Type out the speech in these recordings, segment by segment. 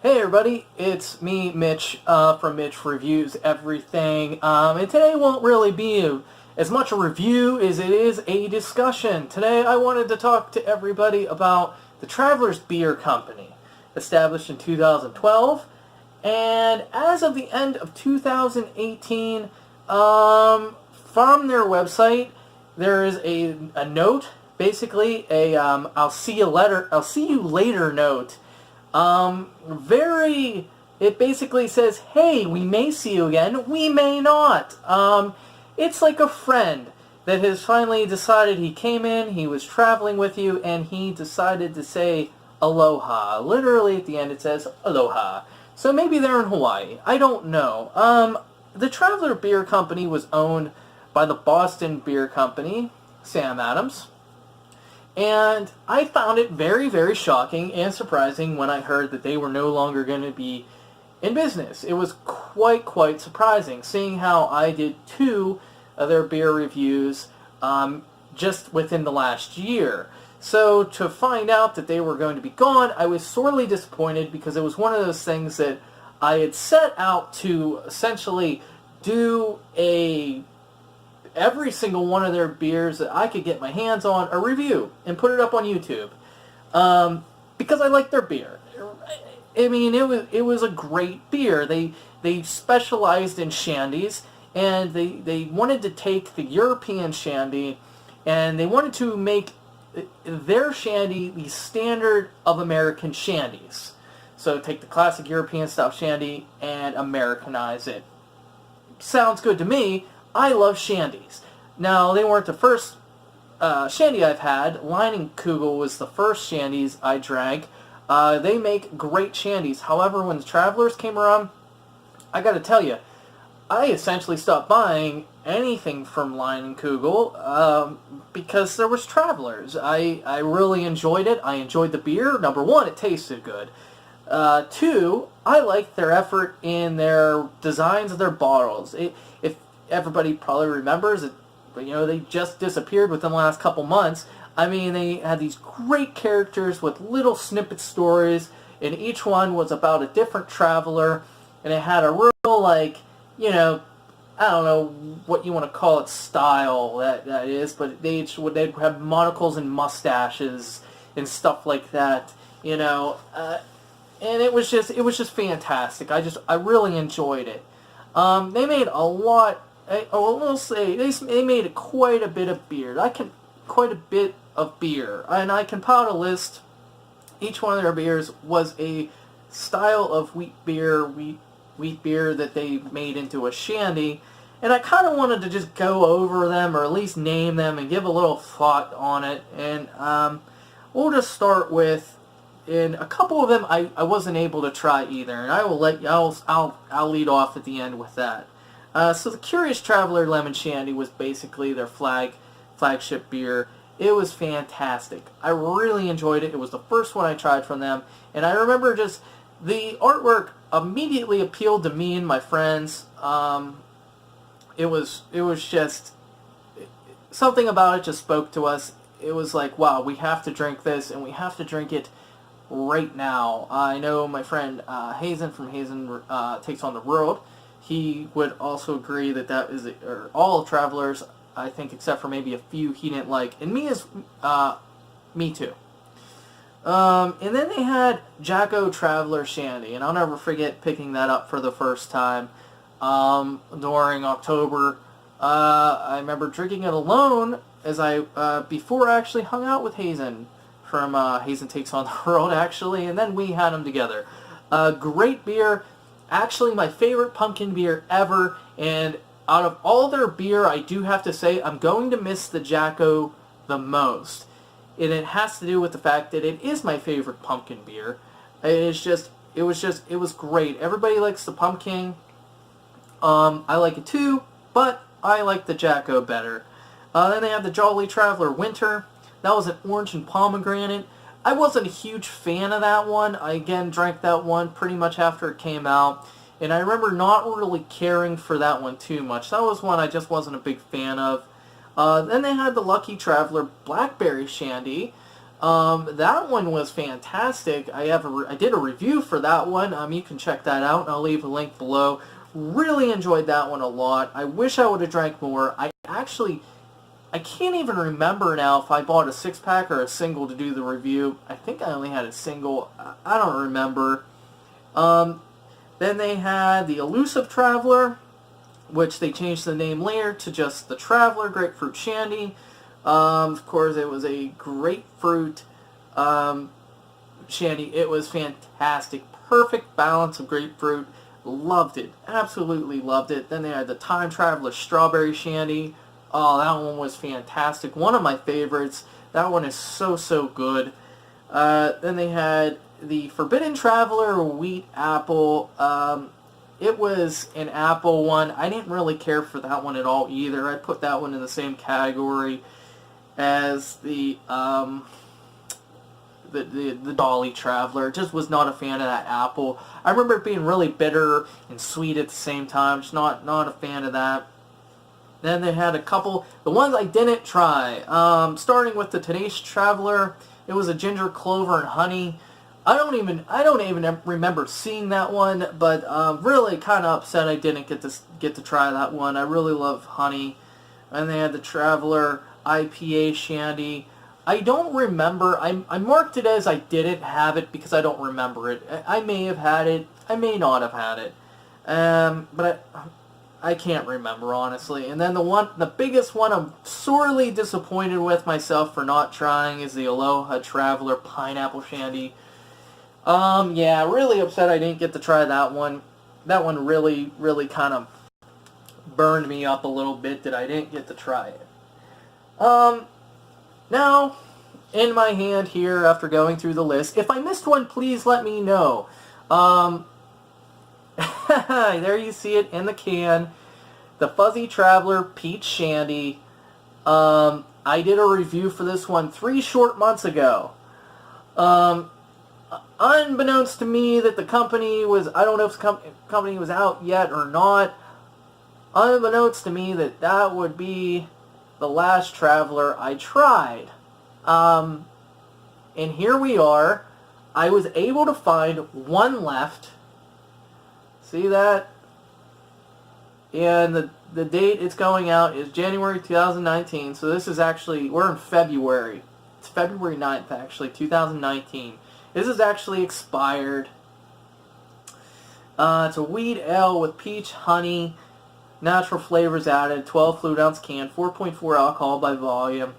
Hey everybody, it's me, Mitch, from Mitch Reviews Everything, and today won't really be as much a review as it is a discussion. Today I wanted to talk to everybody about the Travelers Beer Company, established in 2012, and as of the end of 2018, from their website, there is a note, basically I'll see you later note. It basically says, hey, we may see you again, we may not. It's like a friend that has finally decided he came in, he was traveling with you, and he decided to say aloha. Literally at the end it says aloha. So maybe they're in Hawaii. I don't know. The Traveler Beer Company was owned by the Boston Beer Company, Sam Adams. And I found it very, very shocking and surprising when I heard that they were no longer going to be in business. It was quite surprising, seeing how I did two of their beer reviews just within the last year. So to find out that they were going to be gone, I was sorely disappointed because it was one of those things that I had set out to essentially do every single one of their beers that I could get my hands on a review and put it up on YouTube because I like their beer. I mean, it was a great beer. They specialized in shandies, and they wanted to take the European shandy and they wanted to make their shandy the standard of American shandies. So take the classic European style shandy and Americanize it. Sounds good to me. I love shandies. Now, they weren't the first shandy I've had. Leinenkugel was the first shandies I drank. They make great shandies. However, when the Travelers came around, I gotta tell you, I essentially stopped buying anything from Leinenkugel because there was Travelers. I really enjoyed it. I enjoyed the beer. Number one, it tasted good. Two, I liked their effort in their designs of their bottles. If everybody probably remembers it, but they just disappeared within the last couple months. I mean, they had these great characters with little snippet stories, and each one was about a different traveler, and it had a real, I don't know what you want to call it, style that is, but they'd have monocles and mustaches and stuff like that, and it was just fantastic. I really enjoyed it. They made a lot. I will say they made quite a bit of beer. Quite a bit of beer, and I compiled a list. Each one of their beers was a style of wheat beer that they made into a shandy, and I kind of wanted to just go over them, or at least name them, and give a little thought on it. And we'll just start with. In a couple of them, I wasn't able to try either, and I'll lead off at the end with that. So the Curious Traveler Lemon Shandy was basically their flagship beer. It was fantastic. I really enjoyed it. It was the first one I tried from them, and I remember just the artwork immediately appealed to me and my friends. It was just something about it just spoke to us. It was like, wow, we have to drink this, and we have to drink it right now. I know my friend Hazen from Hazen Takes on the World. He would also agree that is or all Travelers, I think, except for maybe a few he didn't like, and me too. And then they had Jacko Traveler Shandy, and I'll never forget picking that up for the first time during October. I remember drinking it alone as before I actually hung out with Hazen from Hazen Takes on the World, actually, and then we had them together. Great beer. Actually, my favorite pumpkin beer ever, and out of all their beer, I do have to say I'm going to miss the Jacko the most. And it has to do with the fact that it is my favorite pumpkin beer. It was great. Everybody likes the pumpkin. I like it too, but I like the Jacko better. Then they have the Jolly Traveler Winter. That was an orange and pomegranate. I wasn't a huge fan of that one. I, again, drank that one pretty much after it came out. And I remember not really caring for that one too much. That was one I just wasn't a big fan of. Then they had the Lucky Traveler Blackberry Shandy. That one was fantastic. I did a review for that one. You can check that out. I'll leave a link below. Really enjoyed that one a lot. I wish I would have drank more. I can't even remember now if I bought a 6-pack or a single to do the review. I think I only had a single. I don't remember. Then they had the Elusive Traveler, which they changed the name later to just the Traveler Grapefruit Shandy. Of course, it was a grapefruit shandy. It was fantastic. Perfect balance of grapefruit. Loved it. Absolutely loved it. Then they had the Time Traveler Strawberry Shandy. Oh, that one was fantastic. One of my favorites. That one is so, so good. Then they had the Forbidden Traveler Wheat Apple. It was an apple one. I didn't really care for that one at all either. I put that one in the same category as the Dolly Traveler. Just was not a fan of that apple. I remember it being really bitter and sweet at the same time. Just not a fan of that. Then they had a couple, the ones I didn't try. Starting with the Tenacious Traveler, it was a ginger, clover, and honey. I don't even remember seeing that one, but really kind of upset I didn't get to try that one. I really love honey. And they had the Traveler IPA Shandy. I don't remember. I marked it as I didn't have it because I don't remember it. I may have had it. I may not have had it. But I can't remember, honestly. And then the biggest one I'm sorely disappointed with myself for not trying is the Aloha Traveler Pineapple Shandy. Yeah, really upset I didn't get to try that one. That one really, really kind of burned me up a little bit that I didn't get to try it. Now, in my hand here, after going through the list, if I missed one, please let me know. There you see it in the can. The Fuzzy Traveler Peach Shandy. I did a review for this one 3 short months ago. Unbeknownst to me that the company was, I don't know if the company was out yet or not. Unbeknownst to me that would be the last Traveler I tried. And here we are. I was able to find one left. See that? And the date it's going out is January 2019. So this is actually, we're in February. It's February 9th, actually, 2019. This is actually expired. It's a wheat ale with peach, honey, natural flavors added, 12 fluid ounce can, 4.4 alcohol by volume.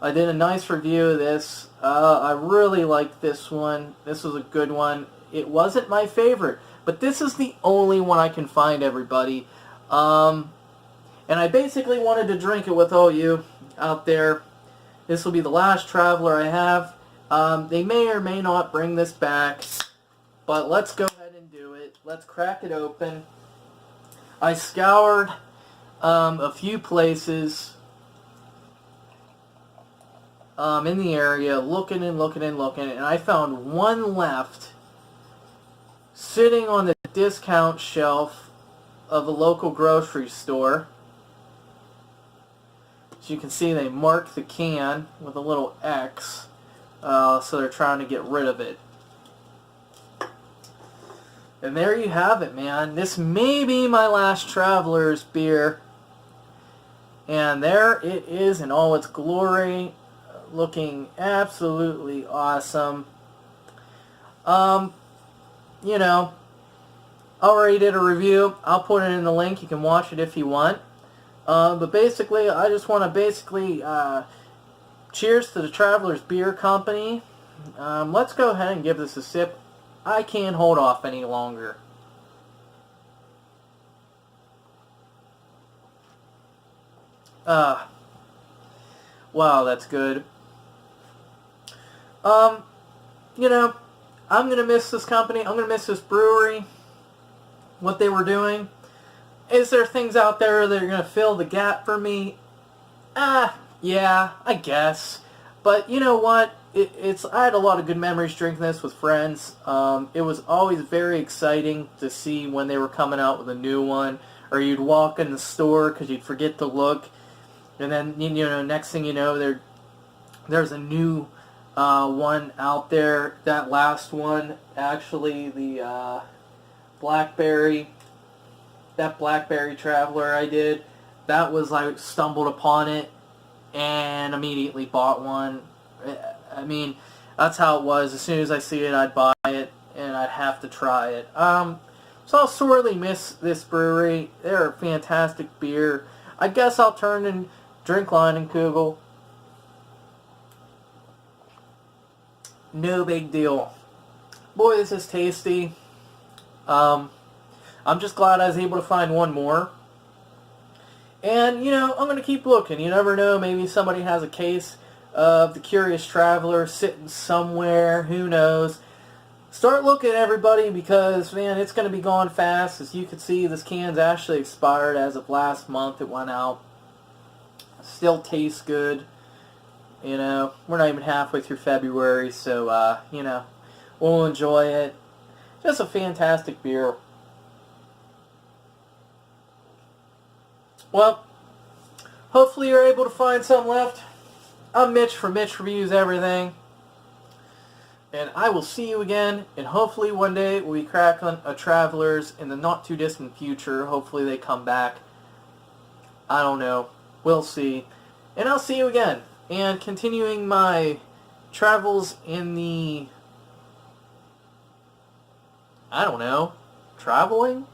I did a nice review of this. I really liked this one. This was a good one. It wasn't my favorite, but this is the only one I can find, everybody. And I basically wanted to drink it with all you out there. This will be the last Traveler I have. They may or may not bring this back, but let's go ahead and do it. Let's crack it open. I scoured a few places in the area, looking and looking and looking, and I found one left sitting on the discount shelf of a local grocery store. As you can see, they marked the can with a little X, so they're trying to get rid of it. And there you have it, man. This may be my last Traveler's beer. And there it is in all its glory, looking absolutely awesome. You know, I already did a review. I'll put it in the link. You can watch it if you want. But basically, I just want to cheers to the Traveler's Beer Company. Let's go ahead and give this a sip. I can't hold off any longer. Wow, that's good. You know, I'm going to miss this company. I'm going to miss this brewery. What they were doing. Is there things out there that are going to fill the gap for me? Yeah, I guess. But you know what? I had a lot of good memories drinking this with friends. It was always very exciting to see when they were coming out with a new one. Or you'd walk in the store because you'd forget to look. And then, you know, next thing you know, there's a new one out there. That last one, actually, the blackberry, that blackberry traveler I did, that was, I stumbled upon it and immediately bought one. I mean, that's how it was. As soon as I see it, I'd buy it and I'd have to try it. So I'll sorely miss this brewery. They're a fantastic beer. I guess I'll turn and drink Leinenkugel. No big deal. Boy, this is tasty. I'm just glad I was able to find one more. And, I'm going to keep looking. You never know, maybe somebody has a case of the Curious Traveler sitting somewhere. Who knows? Start looking, everybody, because, man, it's going to be gone fast. As you can see, this can's actually expired as of last month. It went out. Still tastes good. We're not even halfway through February, so, we'll enjoy it. Just a fantastic beer. Well, hopefully you're able to find some left. I'm Mitch from Mitch Reviews Everything. And I will see you again, and hopefully one day we crack on a Travelers in the not-too-distant future. Hopefully they come back. I don't know. We'll see. And I'll see you again. And continuing my travels in the... I don't know. Traveling?